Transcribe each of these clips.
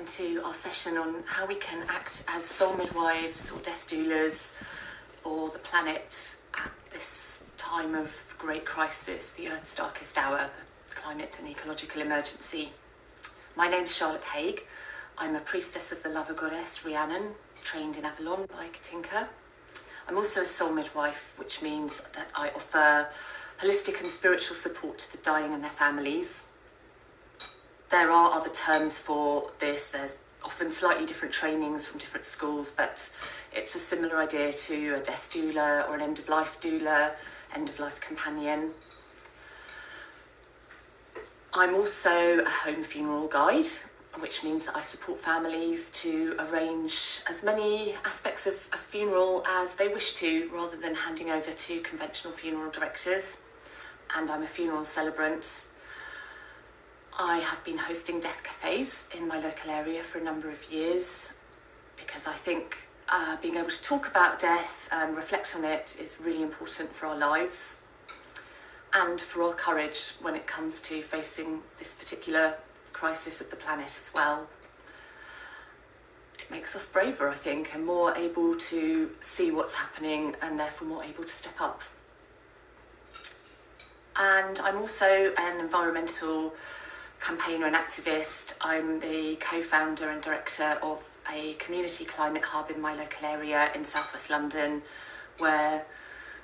into our session on how we can act as soul midwives or death doulas for the planet at this time of great crisis, the Earth's darkest hour, the climate and ecological emergency. My name's Charlotte Haigh. I'm a priestess of the lover goddess Rhiannon, trained in Avalon by Katinka. I'm also a soul midwife, which means that I offer holistic and spiritual support to the dying and their families. There are other terms for this. There's often slightly different trainings from different schools, but it's a similar idea to a death doula or an end-of-life doula, end-of-life companion. I'm also a home funeral guide, which means that I support families to arrange as many aspects of a funeral as they wish to, rather than handing over to conventional funeral directors. And I'm a funeral celebrant. I have been hosting death cafes in my local area for a number of years because I think being able to talk about death and reflect on it is really important for our lives and for our courage when it comes to facing this particular crisis of the planet as well. It makes us braver, I think, and more able to see what's happening and therefore more able to step up. And I'm also an environmental campaigner and activist. I'm the co-founder and director of a community climate hub in my local area in southwest London, where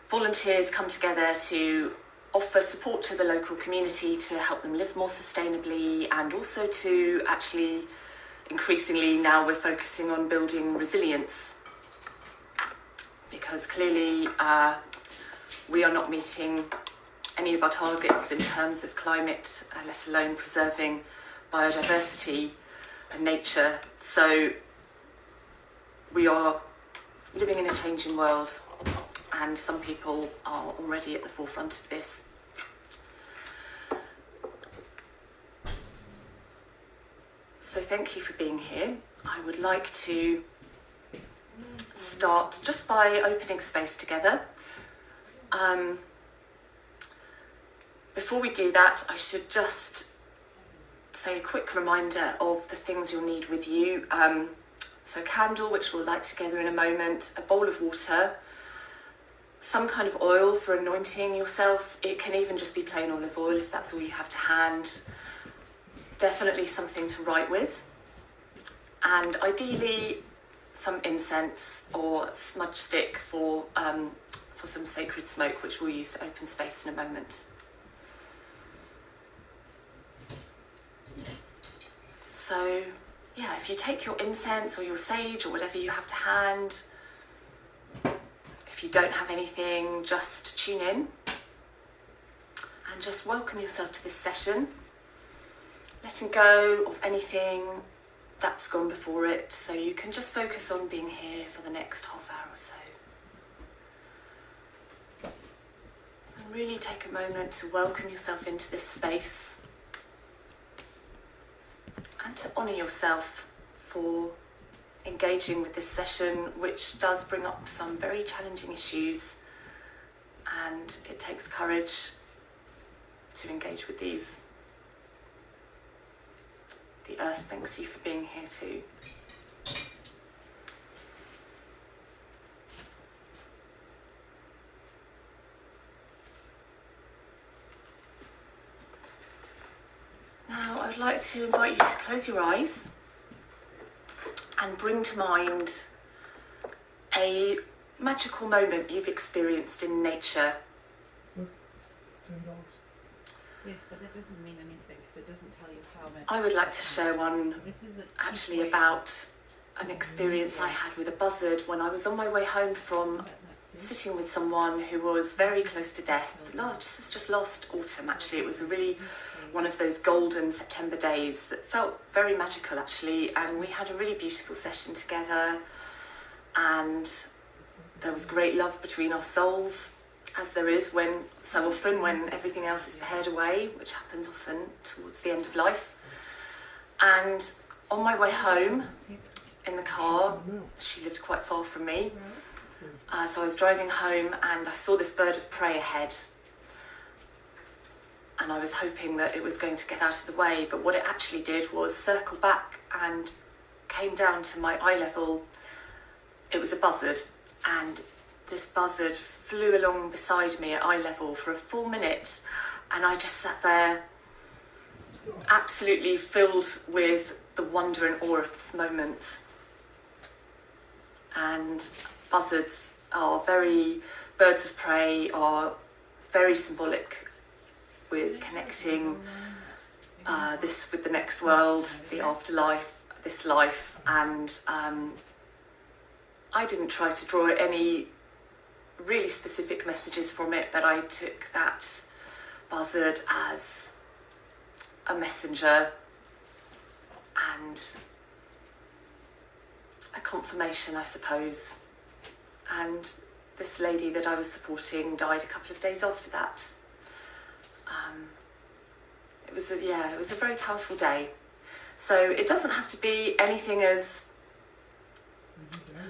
volunteers come together to offer support to the local community to help them live more sustainably, and also to actually, increasingly now we're focusing on building resilience, because clearly we are not meeting any of our targets in terms of climate, let alone preserving biodiversity and nature. So we are living in a changing world, and some people are already at the forefront of this. So thank you for being here. I would like to start just by opening space together. Before we do that, I should just say a quick reminder of the things you'll need with you. So candle, which we'll light together in a moment, a bowl of water, some kind of oil for anointing yourself. It can even just be plain olive oil if that's all you have to hand. Definitely something to write with. And ideally some incense or smudge stick for some sacred smoke, which we'll use to open space in a moment. So, yeah, if you take your incense or your sage or whatever you have to hand, if you don't have anything, just tune in and just welcome yourself to this session, letting go of anything that's gone before it, so you can just focus on being here for the next half hour or so. And really take a moment to welcome yourself into this space, and to honour yourself for engaging with this session, which does bring up some very challenging issues, and it takes courage to engage with these. The earth thanks you for being here too. Now, I would like to invite you to close your eyes and bring to mind a magical moment you've experienced in nature. Yes, but that doesn't mean anything because it doesn't tell you how much. I would like to share one actually about an experience I had with a buzzard when I was on my way home from sitting with someone who was very close to death. This was just last autumn actually. It was a really one of those golden September days that felt very magical actually, and we had a really beautiful session together, and there was great love between our souls, as there is so often when everything else is pared away, which happens often towards the end of life. And on my way home in the car, she lived quite far from me, so I was driving home and I saw this bird of prey ahead, and I was hoping that it was going to get out of the way, but what it actually did was circle back and came down to my eye level, it was a buzzard, and this buzzard flew along beside me at eye level for a full minute, and I just sat there absolutely filled with the wonder and awe of this moment. And buzzards are birds of prey are very symbolic with connecting this with the next world, the afterlife, this life, and I didn't try to draw any really specific messages from it, but I took that buzzard as a messenger and a confirmation, I suppose. And this lady that I was supporting died a couple of days after that. It was a very powerful day. So it doesn't have to be anything as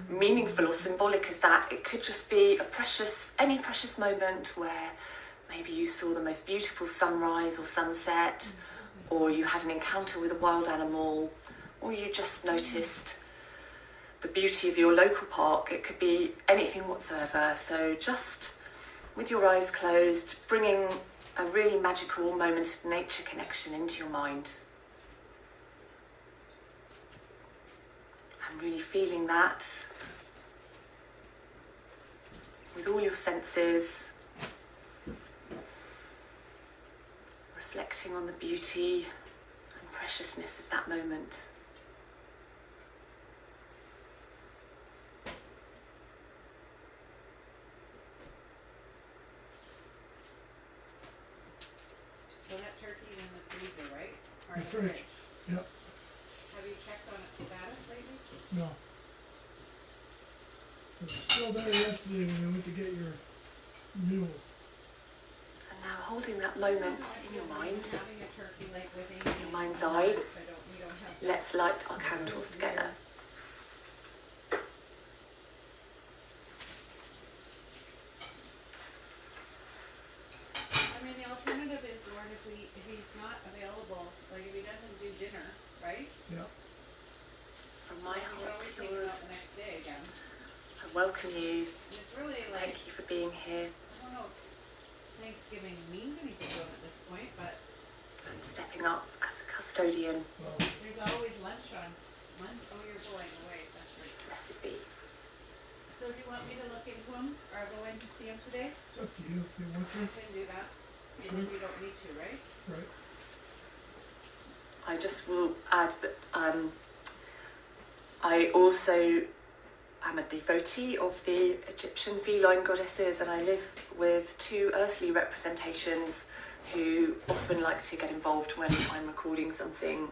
meaningful or symbolic as that. It could just be any precious moment where maybe you saw the most beautiful sunrise or sunset, or you had an encounter with a wild animal, or you just noticed the beauty of your local park. It could be anything whatsoever. So just with your eyes closed, bringing a really magical moment of nature connection into your mind. And really feeling that with all your senses, reflecting on the beauty and preciousness of that moment. So that turkey's in the freezer, right? Or The fridge, yep, Have you checked on its status lately? no. It was still there yesterday when you went to get your mule. And now holding that moment in your mind, Having a turkey leg with in your mind's eye, we don't have let's light our candles together. I mean, the alternative is, Lord, if he's not available, like if he doesn't do dinner, right? Yep. From my We can heart always to take him out yours, the next day again. I welcome you. And it's really like, Thank you for being here I don't know if Thanksgiving means anything to him at this point, but and stepping up as a custodian. Well, there's always lunch. Oh, you're going away, that's right. Blessed be. So do you want me to look into him, or go in to see him today? it's up to you if you want to. I can do that. And then you don't need to, right? Right. I just will add that I also am a devotee of the Egyptian feline goddesses, and I live with two earthly representations who often like to get involved when I'm recording something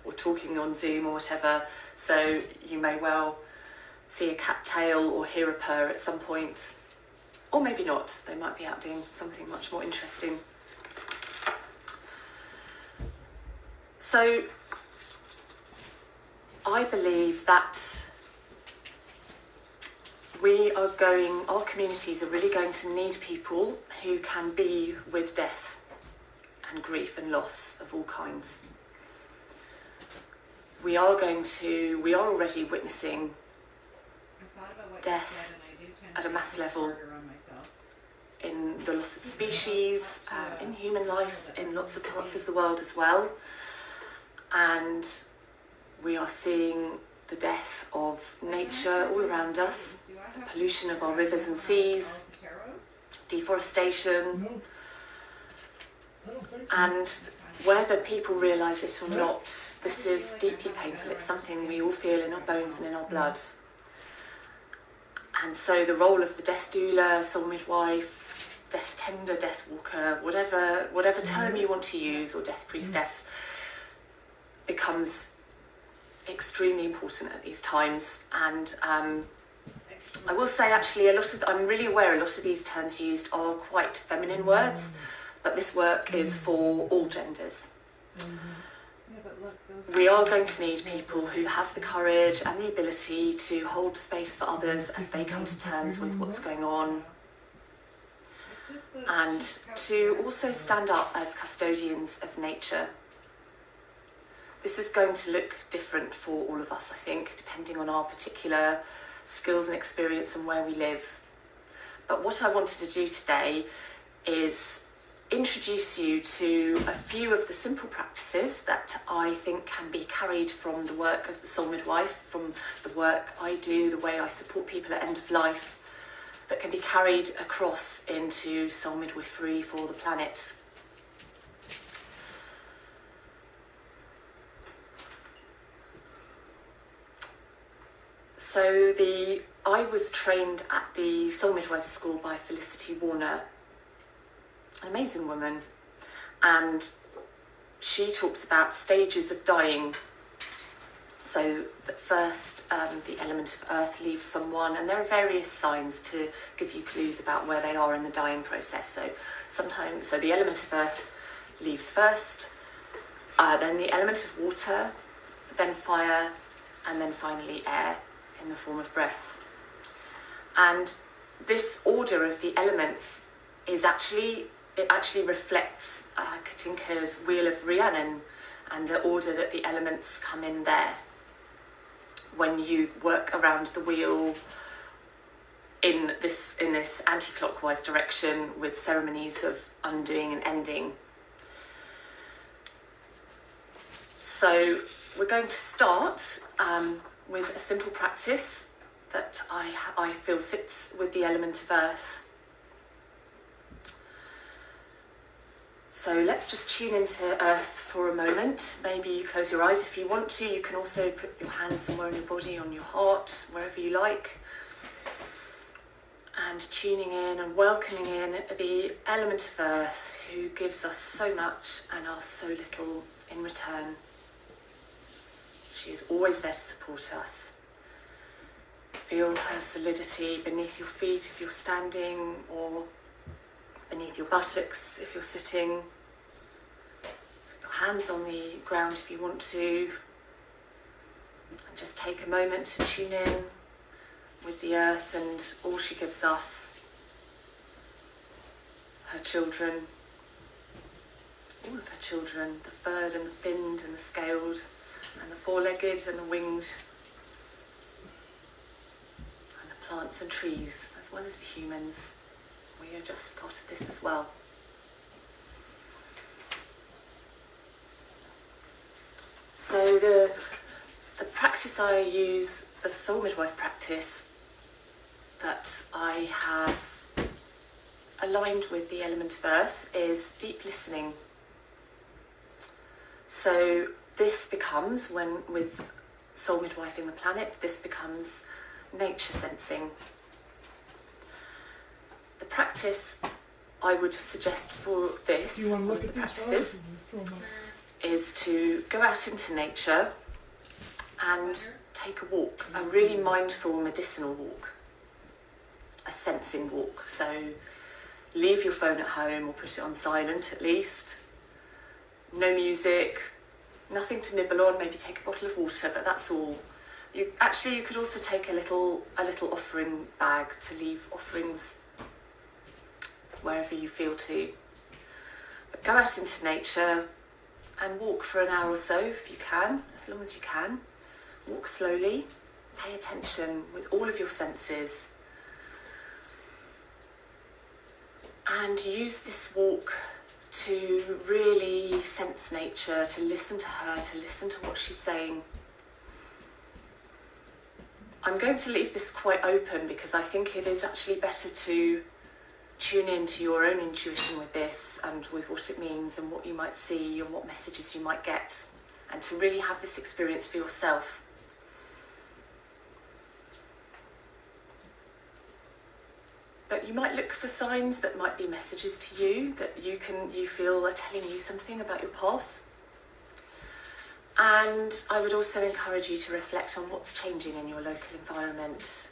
or talking on Zoom or whatever. So you may well see a cat tail or hear a purr at some point, or maybe not. They might be out doing something much more interesting. So I believe that our communities are really going to need people who can be with death and grief and loss of all kinds. We are already witnessing I thought about what death you said, and I do tend at to a mass push level. harder on myself. in the loss of species, in human life, in lots of parts of the world as well. And we are seeing the death of nature all around us, the pollution of our rivers and seas, deforestation, No. I don't think so. and whether people realise it or not, this is deeply painful. It's something we all feel in our bones and in our blood. And so the role of the death doula, soul midwife, death tender, death walker, whatever term you want to use, or death priestess, becomes extremely important at these times. And I will say, actually, I'm really aware a lot of these terms used are quite feminine words, but this work is for all genders. We are going to need people who have the courage and the ability to hold space for others as they come to terms with what's going on, and to also stand up as custodians of nature. this is going to look different for all of us, I think, depending on our particular skills and experience and where we live. But what I wanted to do today is introduce you to a few of the simple practices that I think can be carried from the work of the Soul Midwife, from the work I do, the way I support people at end of life, that can be carried across into soul midwifery for the planet. So I was trained at the Soul Midwives School by Felicity Warner, an amazing woman, and she talks about stages of dying. So that first, the element of earth leaves someone, and there are various signs to give you clues about where they are in the dying process. So the element of earth leaves first, then the element of water, then fire, and then finally air in the form of breath. And this order of the elements actually reflects Katinka's Wheel of Rhiannon and the order that the elements come in there when you work around the wheel in this anti-clockwise direction with ceremonies of undoing and ending. So we're going to start with a simple practice that I feel sits with the element of earth. So let's just tune into earth for a moment. Maybe you close your eyes if you want to. You can also put your hands somewhere in your body, on your heart, wherever you like. And tuning in and welcoming in the element of earth, who gives us so much and asks so little in return. She is always there to support us. Feel her solidity beneath your feet if you're standing, or beneath your buttocks if you're sitting. Your hands on the ground if you want to. And just take a moment to tune in with the earth and all she gives us. Her children, all of her children, the furred and the finned and the scaled, and the four-legged and the winged, and the plants and trees, as well as the humans. We are just part of this as well. So the practice I use, the Soul Midwife practice, that I have aligned with the element of earth, is deep listening. So this becomes, with soul midwifing the planet, this becomes nature sensing. The practice I would suggest for this, Do you want to one look of the at these practices, is to go out into nature and take a walk, a really mindful medicinal walk, a sensing walk. So leave your phone at home or put it on silent at least. No music, nothing to nibble on, maybe take a bottle of water, but that's all. You could also take a little offering bag to leave offerings wherever you feel to. But go out into nature and walk for an hour or so if you can, as long as you can. Walk slowly, pay attention with all of your senses. And use this walk to really sense nature, to listen to her, to listen to what she's saying. I'm going to leave this quite open because I think it is actually better to tune into your own intuition with this and with what it means and what you might see and what messages you might get, and to really have this experience for yourself. But you might look for signs that might be messages to you that you feel are telling you something about your path. And I would also encourage you to reflect on what's changing in your local environment.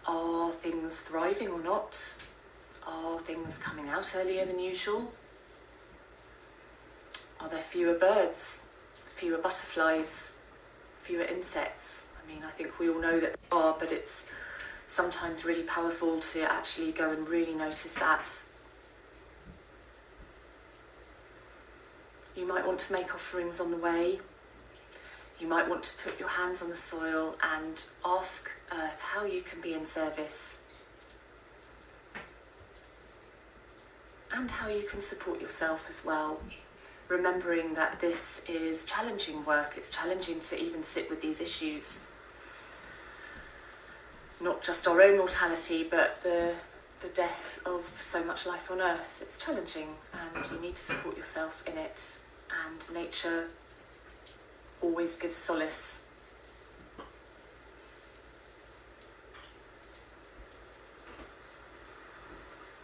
Are things thriving or not? Are things coming out earlier than usual? Are there fewer birds, fewer butterflies, fewer insects? I mean, I think we all know that there are, but it's sometimes really powerful to actually go and really notice that. You might want to make offerings on the way. You might want to put your hands on the soil and ask Earth how you can be in service and how you can support yourself as well. Remembering that this is challenging work, it's challenging to even sit with these issues. Not just our own mortality, but the death of so much life on Earth. It's challenging and you need to support yourself in it. And nature always gives solace.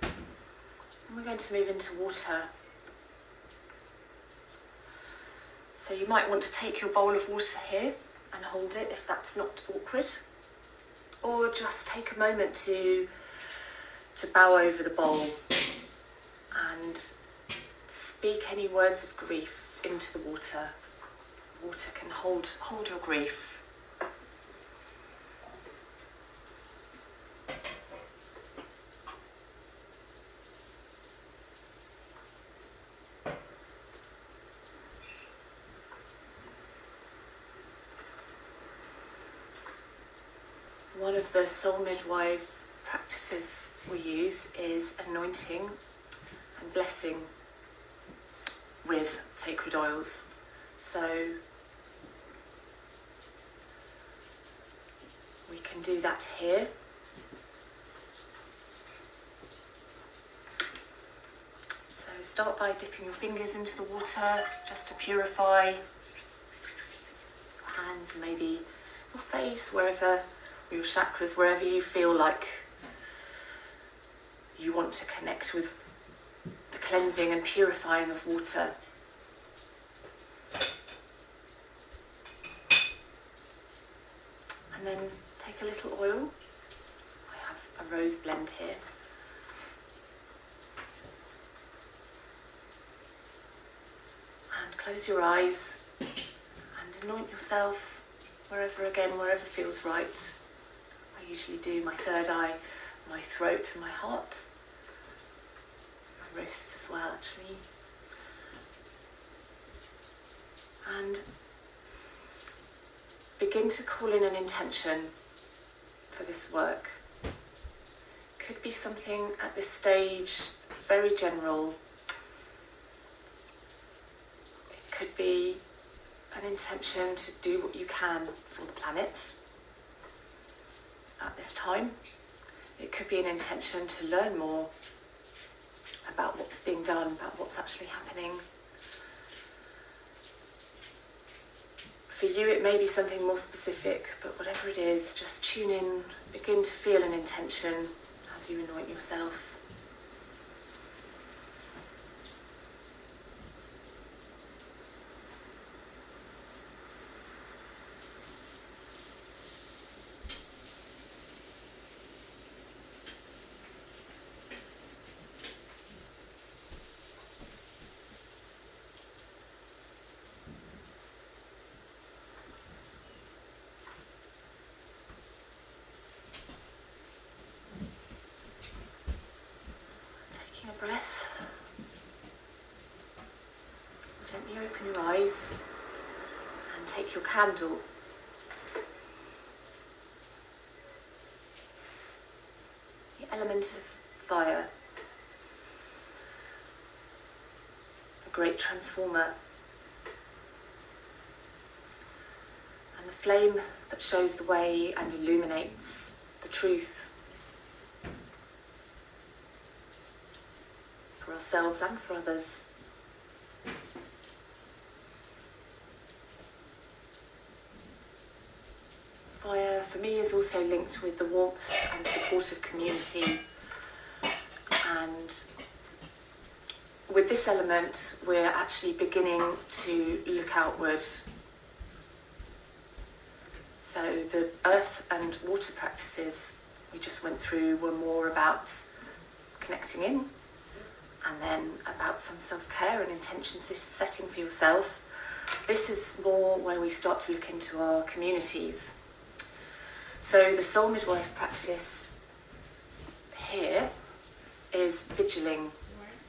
And we're going to move into water. So you might want to take your bowl of water here and hold it if that's not awkward. Or just take a moment to bow over the bowl and speak any words of grief into the water. Water can hold your grief. One of the soul midwife practices we use is anointing and blessing with sacred oils. So we can do that here. So start by dipping your fingers into the water just to purify your hands, maybe your face, wherever, or your chakras, wherever you feel like you want to connect with the cleansing and purifying of water. And then take a little oil. I have a rose blend here. And close your eyes and anoint yourself wherever feels right. I usually do my third eye, my throat and my heart. My wrists as well, actually. And begin to call in an intention for this work. Could be something at this stage very general. It could be an intention to do what you can for the planet at this time. It could be an intention to learn more about what's being done, about what's actually happening. For you, it may be something more specific, but whatever it is, just tune in, begin to feel an intention as you anoint yourself. Breath. Gently open your eyes and take your candle. The element of fire, the great transformer, and the flame that shows the way and illuminates the truth for ourselves and for others. Fire for me is also linked with the warmth and support of community, and with this element we're actually beginning to look outward. So the earth and water practices we just went through were more about connecting in, and then about some self-care and intention setting for yourself. This is more where we start to look into our communities. So the soul midwife practice here is vigiling,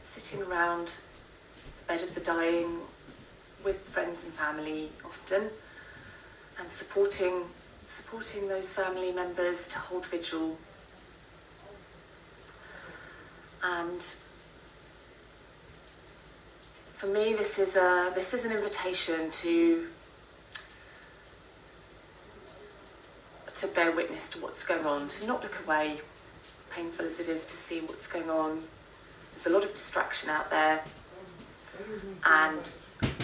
sitting around the bed of the dying, with friends and family often, and supporting those family members to hold vigil. And for me, this is an invitation to bear witness to what's going on, to not look away, painful as it is to see what's going on. There's a lot of distraction out there, and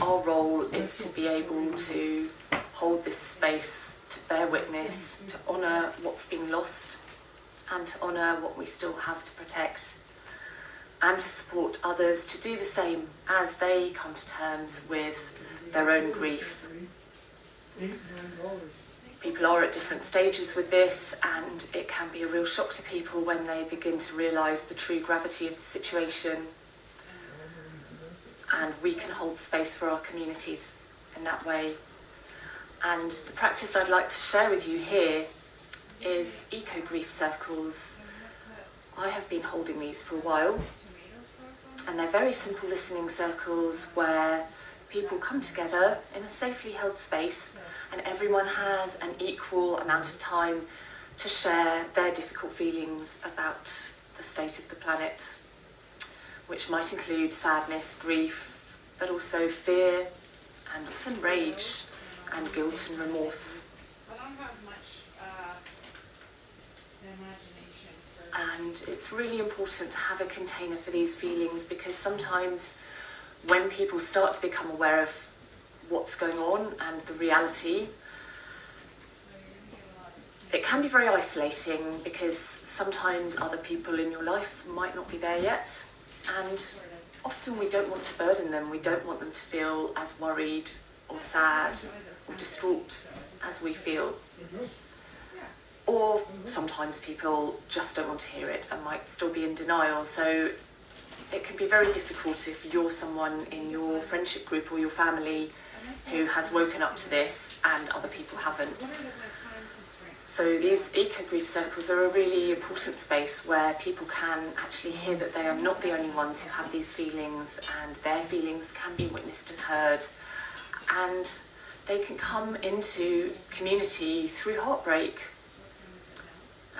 our role is to be able to hold this space, to bear witness, to honour what's been lost, and to honour what we still have to protect, and to support others to do the same as they come to terms with their own grief. People are at different stages with this, and it can be a real shock to people when they begin to realise the true gravity of the situation. And we can hold space for our communities in that way. And the practice I'd like to share with you here is eco-grief circles. I have been holding these for a while, and they're very simple listening circles where people come together in a safely held space, and everyone has an equal amount of time to share their difficult feelings about the state of the planet, which might include sadness, grief, but also fear and often rage and guilt and remorse. I don't have much imagination for... And it's really important to have a container for these feelings, because sometimes when people start to become aware of what's going on and the reality, it can be very isolating, because sometimes other people in your life might not be there yet, and often we don't want to burden them. We don't want them to feel as worried or sad or distraught as we feel. Or sometimes people just don't want to hear it and might still be in denial. So it can be very difficult if you're someone in your friendship group or your family who has woken up to this and other people haven't. So these eco-grief circles are a really important space where people can actually hear that they are not the only ones who have these feelings, and their feelings can be witnessed and heard. And they can come into community through heartbreak.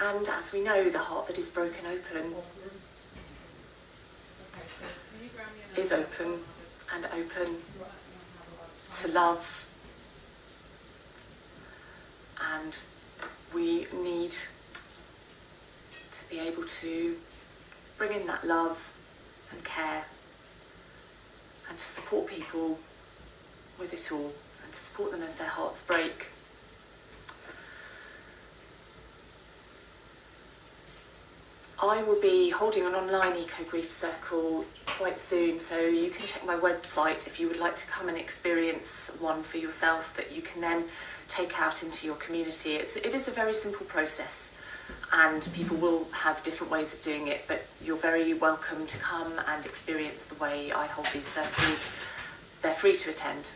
And as we know, the heart that is broken open is open and open to love. And we need to be able to bring in that love and care, and to support people with it all, and to support them as their hearts break. I will be holding an online eco-grief circle quite soon, so you can check my website if you would like to come and experience one for yourself that you can then take out into your community. It is a very simple process, and people will have different ways of doing it, but you're very welcome to come and experience the way I hold these circles. They're free to attend.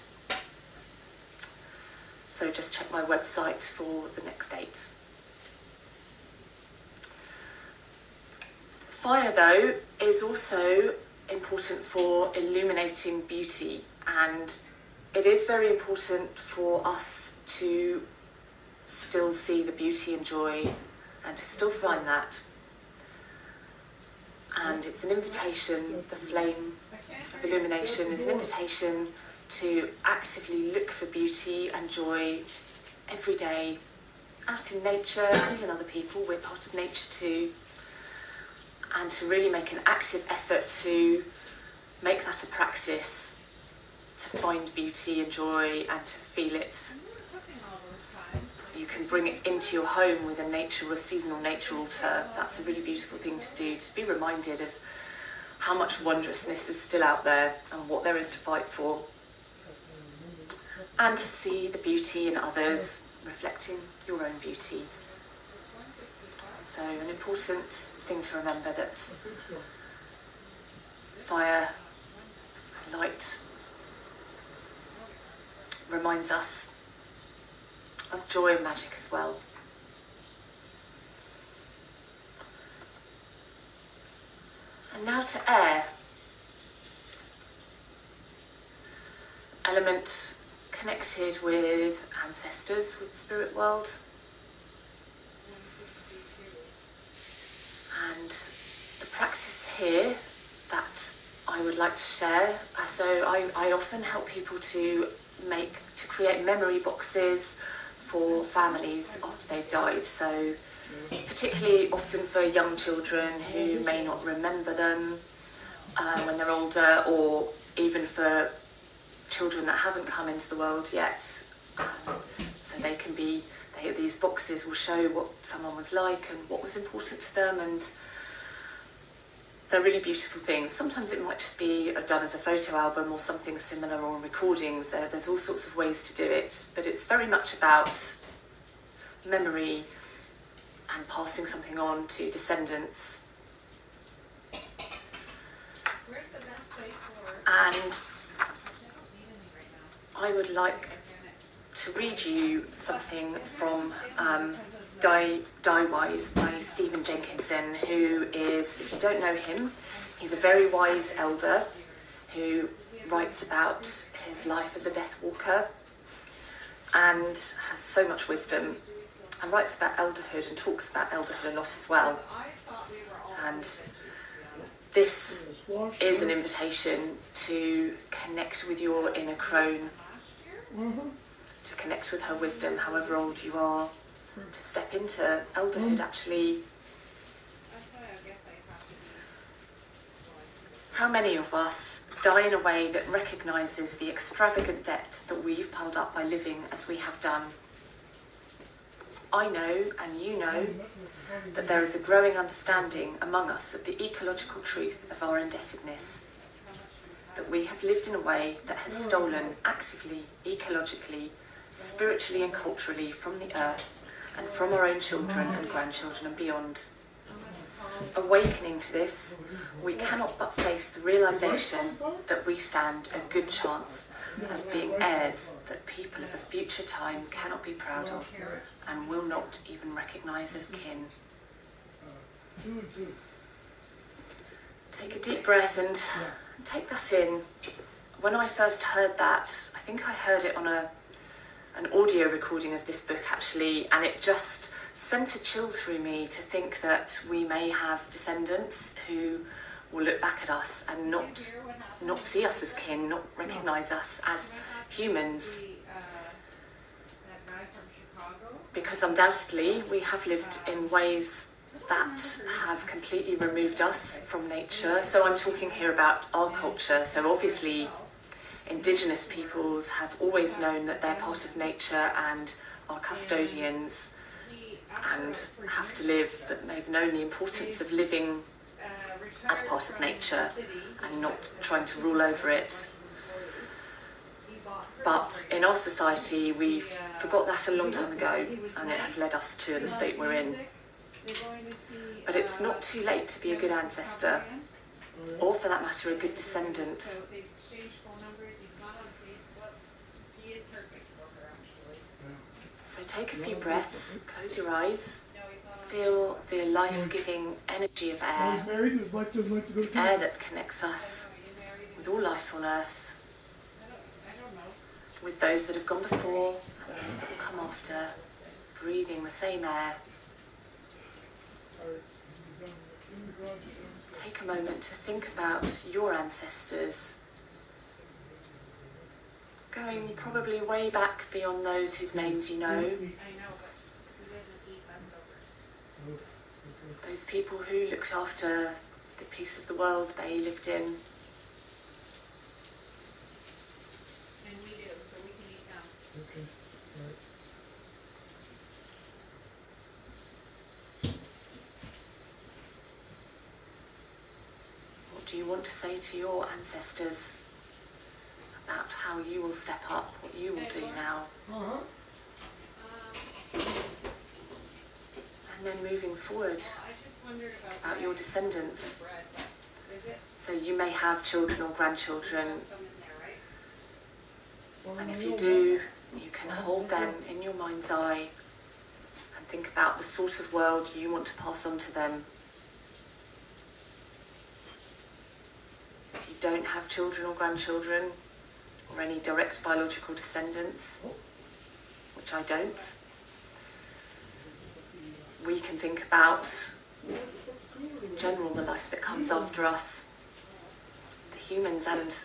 So just check my website for the next date. Fire, though, is also important for illuminating beauty, and it is very important for us to still see the beauty and joy, and to still find that. And it's an invitation, the flame of illumination is an invitation to actively look for beauty and joy every day, out in nature and in other people. We're part of nature too. And to really make an active effort to make that a practice, to find beauty and joy and to feel it. You can bring it into your home with a nature or seasonal nature altar. That's a really beautiful thing to do, to be reminded of how much wondrousness is still out there and what there is to fight for. And to see the beauty in others, reflecting your own beauty. So an important thing to remember, that fire, light, reminds us of joy and magic as well. And now to air. element connected with ancestors, with the spirit world. And the practice here that I would like to share, so I often help people to create memory boxes for families after they've died. So particularly often for young children who may not remember them when they're older, or even for children that haven't come into the world yet. So they can be, these boxes will show what someone was like and what was important to them, and they're really beautiful things. Sometimes it might just be done as a photo album or something similar, or recordings. There's all sorts of ways to do it, but it's very much about memory and passing something on to descendants. Where's the best place for? And I would like to read you something from Die Wise by Stephen Jenkinson, who is, if you don't know him, he's a very wise elder who writes about his life as a death walker and has so much wisdom, and writes about elderhood and talks about elderhood a lot as well. And this is an invitation to connect with your inner crone, to connect with her wisdom, however old you are, to step into elderhood actually. How many of us die in a way that recognises the extravagant debt that we've piled up by living as we have done? I know, and you know, that there is a growing understanding among us of the ecological truth of our indebtedness, that we have lived in a way that has stolen actively, ecologically, spiritually and culturally from the earth and from our own children and grandchildren and beyond. Awakening to this, we cannot but face the realisation that we stand a good chance of being heirs that people of a future time cannot be proud of and will not even recognise as kin. Take a deep breath and take that in. When I first heard that, I think I heard it on an audio recording of this book actually, and it just sent a chill through me to think that we may have descendants who will look back at us and not see us as kin, not recognise us as humans. Because undoubtedly we have lived in ways that have completely removed us from nature. So I'm talking here about our culture. So obviously Indigenous peoples have always known that they're part of nature and are custodians and have to live, that they've known the importance of living as part of nature and not trying to rule over it. But in our society, we forgot that a long time ago, and it has led us to the state we're in. But it's not too late to be a good ancestor, or for that matter, a good descendant. So take a few breaths, close your eyes, feel the life-giving energy of air, air that connects us with all life on earth, with those that have gone before and those that will come after, breathing the same air. Take a moment to think about your ancestors, going probably way back beyond those whose names you know. Those people who looked after the piece of the world they lived in. And we do, so we can eat now. Okay, right. What do you want to say to your ancestors about how you will step up, what you will do now? And then moving forward about your descendants. So you may have children or grandchildren, and if you do, you can hold them in your mind's eye and think about the sort of world you want to pass on to them. If you don't have children or grandchildren, or any direct biological descendants, which I don't. We can think about, in general, the life that comes after us, the humans and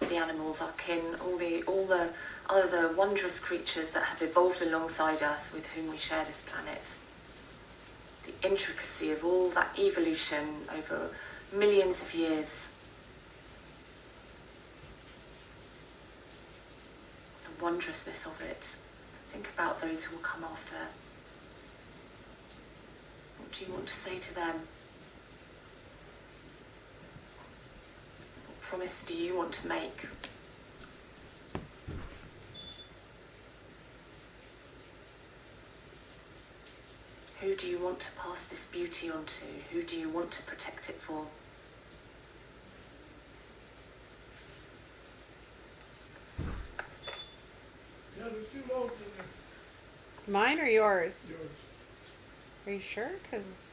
the animals, our kin, all the other wondrous creatures that have evolved alongside us with whom we share this planet. The intricacy of all that evolution over millions of years. The wondrousness of it. Think about those who will come after. What do you want to say to them? What promise do you want to make? Who do you want to pass this beauty on to? Who do you want to protect it for? Yeah, there's 2 loaves in there. Mine or yours? Yours. Are you sure? Because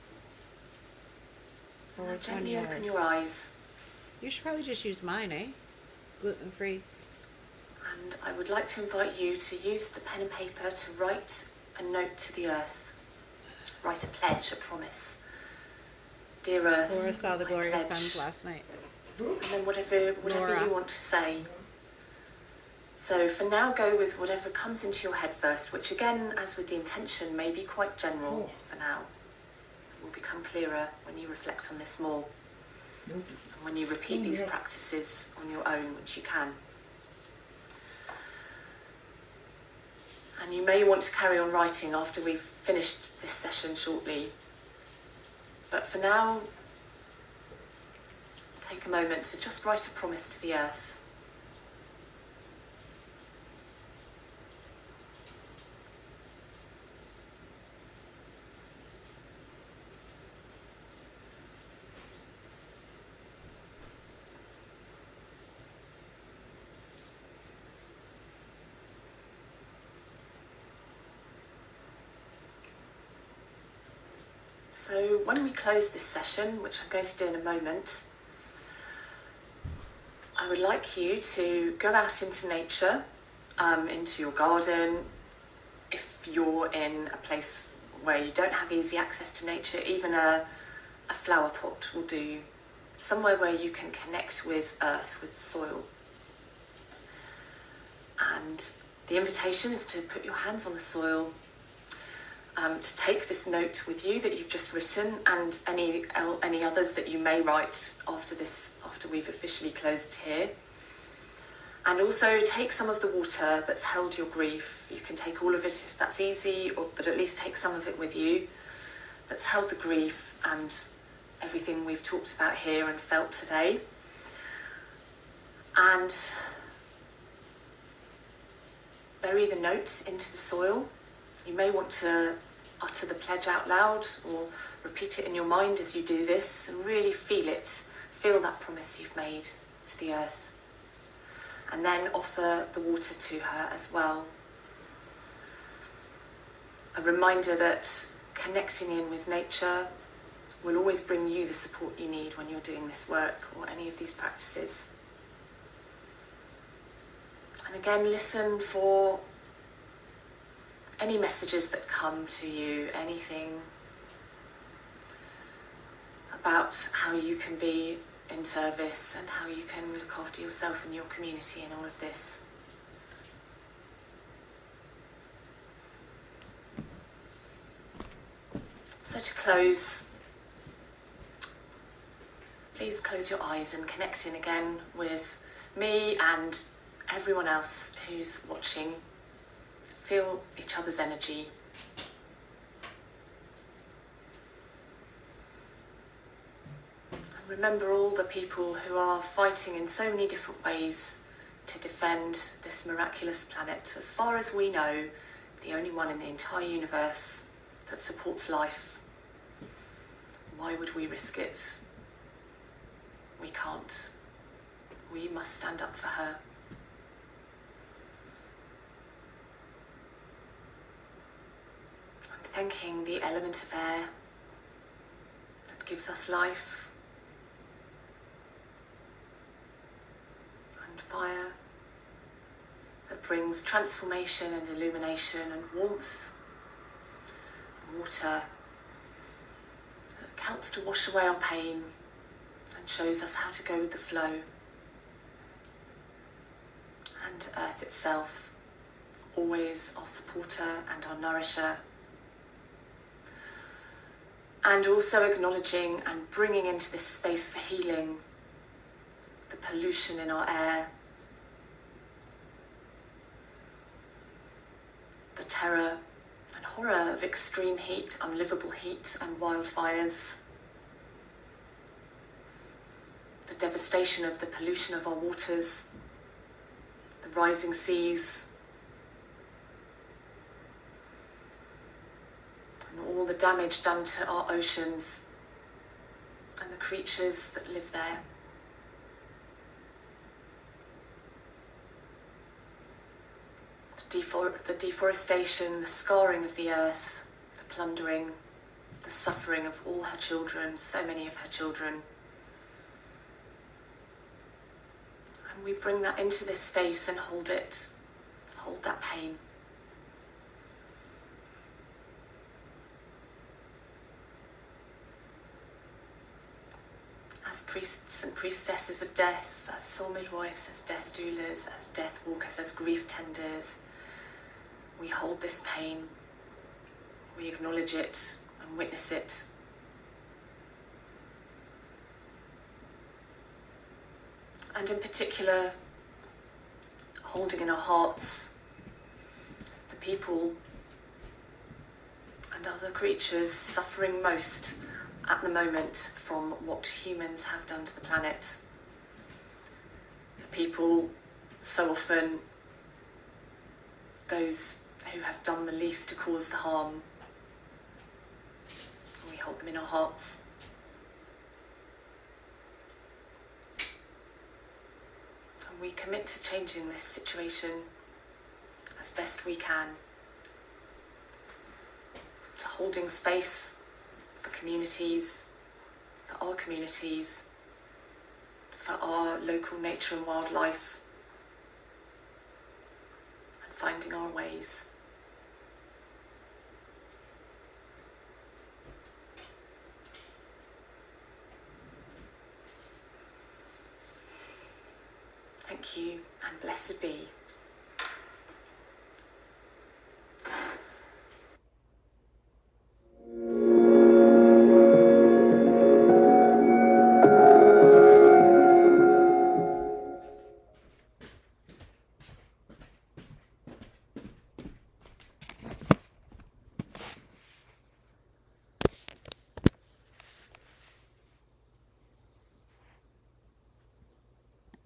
Now gently open your eyes. You should probably just use mine, eh? Gluten-free. And I would like to invite you to use the pen and paper to write a note to the earth. Write a pledge, a promise. Dear Earth, Laura saw the I Glorious pledge. Sons last night. And then whatever Laura. you want to say. So for now, go with whatever comes into your head first, which again, as with the intention, may be quite general for now. It will become clearer when you reflect on this more. And when you repeat these practices on your own, which you can. And you may want to carry on writing after we've finished this session shortly. But for now, take a moment to just write a promise to the earth. So when we close this session, which I'm going to do in a moment, I would like you to go out into nature, into your garden. If you're in a place where you don't have easy access to nature, even a flower pot will do. Somewhere where you can connect with earth, with soil. And the invitation is to put your hands on the soil, to take this note with you that you've just written, and any others that you may write after we've officially closed here. And also take some of the water that's held your grief. You can take all of it if that's easy, but at least take some of it with you. That's held the grief and everything we've talked about here and felt today. And bury the note into the soil. You may want to utter the pledge out loud or repeat it in your mind as you do this, and really feel it. Feel that promise you've made to the earth. And then offer the water to her as well. A reminder that connecting in with nature will always bring you the support you need when you're doing this work or any of these practices. And again, listen for any messages that come to you, anything about how you can be in service and how you can look after yourself and your community in all of this. So to close, please close your eyes and connect in again with me and everyone else who's watching. Feel each other's energy. And remember all the people who are fighting in so many different ways to defend this miraculous planet. As far as we know, the only one in the entire universe that supports life. Why would we risk it? We can't. We must stand up for her. Thanking the element of air that gives us life, and fire, brings transformation and illumination and warmth. Water that helps to wash away our pain and shows us how to go with the flow. And earth itself, always our supporter and our nourisher. And also acknowledging and bringing into this space for healing the pollution in our air, the terror and horror of extreme heat, unlivable heat and wildfires, the devastation of the pollution of our waters, the rising seas, and all the damage done to our oceans and the creatures that live there. The deforestation, the scarring of the earth, the plundering, the suffering of all her children, so many of her children. And we bring that into this space and hold it, hold that pain. As priests and priestesses of death, as soul midwives, as death doulas, as death walkers, as grief tenders, we hold this pain, we acknowledge it and witness it. And in particular, holding in our hearts the people and other creatures suffering most at the moment from what humans have done to the planet. The people, so often, those who have done the least to cause the harm. We hold them in our hearts. And we commit to changing this situation as best we can, to holding space for communities, for our communities, for our local nature and wildlife, and finding our ways. Thank you, and blessed be.